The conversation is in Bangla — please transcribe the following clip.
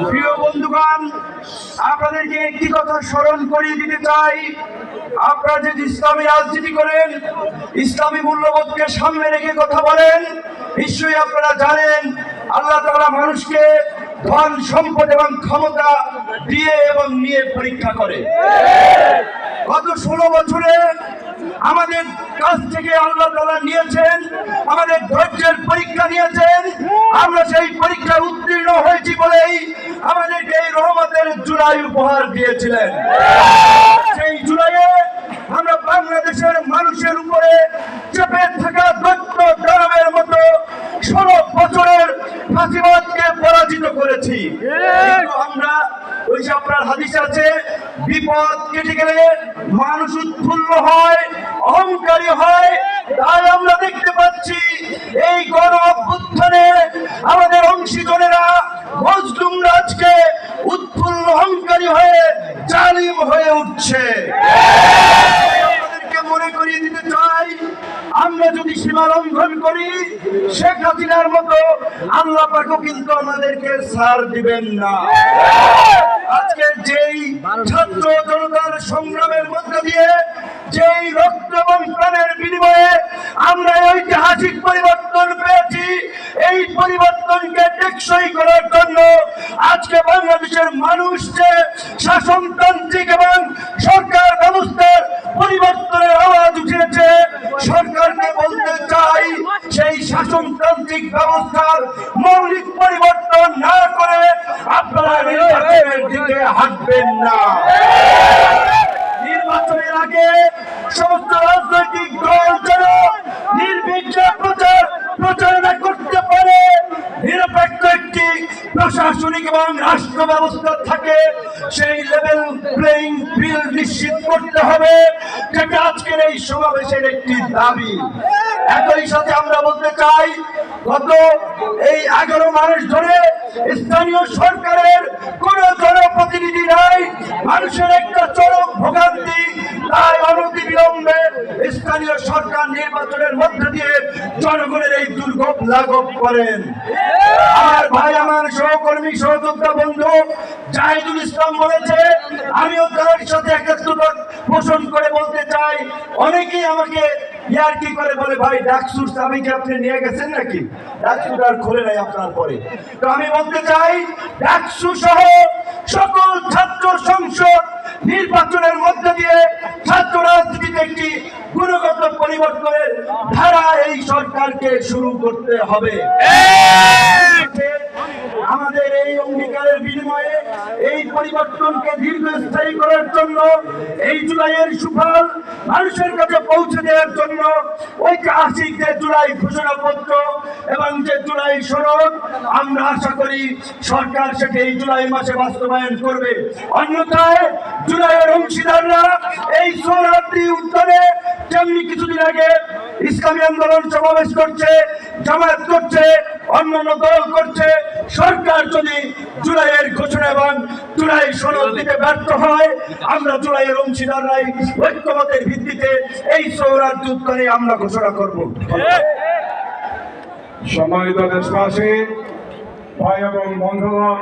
প্রিয় বন্ধুগণ, আপনাদেরকে একটি কথা স্মরণ করিয়ে দিতে চাই। আপনারা যদি ইসলামী রাজনীতি করেন, ইসলামী মূল্যবোধকে সামনে রেখে কথা বলেন, নিশ্চয়ই আপনারা জানেন আল্লাহ তাআলা মানুষকে ধন সম্পদ এবং ক্ষমতা দিয়ে এবং নিয়ে পরীক্ষা করে। গত 16 বছরে আমাদের কাছ থেকে আল্লাহ তাআলা নিয়েছেন, আমাদের ধৈর্যের পরীক্ষা নিয়েছেন। আমরা সেই পরীক্ষায় উত্তীর্ণ হয়েছি বলেই আমাদেরকে এই রহমতের জুলাই উপহার দিয়েছিলেন। সেই জুলাইয়ে আমরা বাংলাদেশের মানুষের উপরে চেপে থাকা দৈত্য দানবের মতো 16 বছরের ফাঁসিবাদকে পরাজিত করেছি। কিন্তু আমরা ওই যে আপনার হাদিস আছে, বিপদ কেটে গেলে মানুষ উৎফুল্ল হয়, অহংকারী হয়। তাই আমরা দেখতে পাচ্ছি এই গণ অভ্যুত্থানে আমাদের অংশীজনেরা মজলুম রাজকে উৎফুল্ল অহংকারী হয়ে জালিম হয়ে উঠছে। আমাদেরকে মনে করিয়ে দিতে চাই, আমরা যদি সীমা লঙ্ঘন করি শেখ হাসিনার মতো, আল্লাহ পাকও কিন্তু আমাদেরকে ছাড় দিবেন না। আজকে যেই ছাত্র জনতার সংগ্রামের মধ্য দিয়ে, যেই রক্ত এবং প্রাণের বিনিময়ে আমরা ঐতিহাসিক পরিবর্তন পেয়েছি, এই পরিবর্তনকে টেকসই করার জন্য আজকে বাংলাদেশের মানুষ যে শাসনতান্ত্রিক এবং সরকার ব্যবস্থার পরিবর্তনের আওয়াজ উঠিয়েছে, সরকারকে বলতে চাই সেই শাসনতান্ত্রিক ব্যবস্থার মৌলিক পরিবর্তন না করে আপনারা নির্বাচনের দিকে হাঁটবেন না। নির্বাচনের আগে সমস্ত রাজনৈতিক দল যেন নির্বিঘ্নে প্রচারণা করতে পারে, নিরপেক্ষ একটি প্রশাসনিক এবং রাষ্ট্র ব্যবস্থা থাকে, সেই লেভেল প্লেইং ফিল্ড নিশ্চিত করতে হবে, যেটা আজকের এই সমাবেশের একটি দাবি। একই সাথে আমরা বলতে চাই, গত এই 11 মাস ধরে স্থানীয় সরকারের কোন জনপ্রতিনিধি নাই, মানুষের একটা চরম ভোগান্তি। তাই অনতিবিলম্বে স্থানীয় সরকার নির্বাচনের মধ্য দিয়ে জনগণের এই দুর্ভোগ লাঘব করেন। আমার ভাই, আমার সহকর্মী সহযোদ্ধা বন্ধু জাহিদুল ইসলাম বলেছে, আমিও তার সাথে একাত্মতা পোষণ করে বলতে চাই, অনেকেই আমাকে ইয়ার্কি করে বলে, ভাই ডাকসুর চাবিকে আপনি নিয়ে গেছেন নাকি? ডাকসুর আর খোলে নাই আপনার পরে। তো আমি বলতে চাই, ডাকসু সহ সকল ছাত্র সংসদ নির্বাচনের মধ্য দিয়ে ছাত্র রাজনীতিতে একটি গুণগত পরিবর্তনের ধারা এই সরকারকে শুরু করতে হবে। আমাদের এই অঙ্গীকারের বিনিময়ে এই পরিবর্তনকে দীর্ঘস্থায়ী করার জন্য, এই জুলাইয়ের সুফল মানুষের কাছে পৌঁছে দেওয়ার জন্য ঐতিহাসিক যে জুলাই ঘোষণাপত্র এবং যে জুলাই সনদ, আমরা আশা করি সরকার সেটি এই জুলাই মাসে বাস্তবায়ন করবে। অন্যথায় জুলাইয়ের অংশীদাররা এই সোহরাওয়ার্দী উদ্যানে যেমনি কিছুদিন আগে ইসলামী আন্দোলন সমাবেশ করছে, জামায়াত করছে, অন্যান্য দল করছে, সরকার যদি জুলাইয়ের ঘোষণা এবং জুলাই সনদ দিতে ব্যর্থ হয়, আমরা জুলাইয়ের অংশীদাররাই ঐক্যমতের ভিত্তিতে এই সোহরাওয়ার্দী উদ্যানে আমরা ঘোষণা করব। সম্মানিত দেশবাসী, ভাই এবং বন্ধুগণ,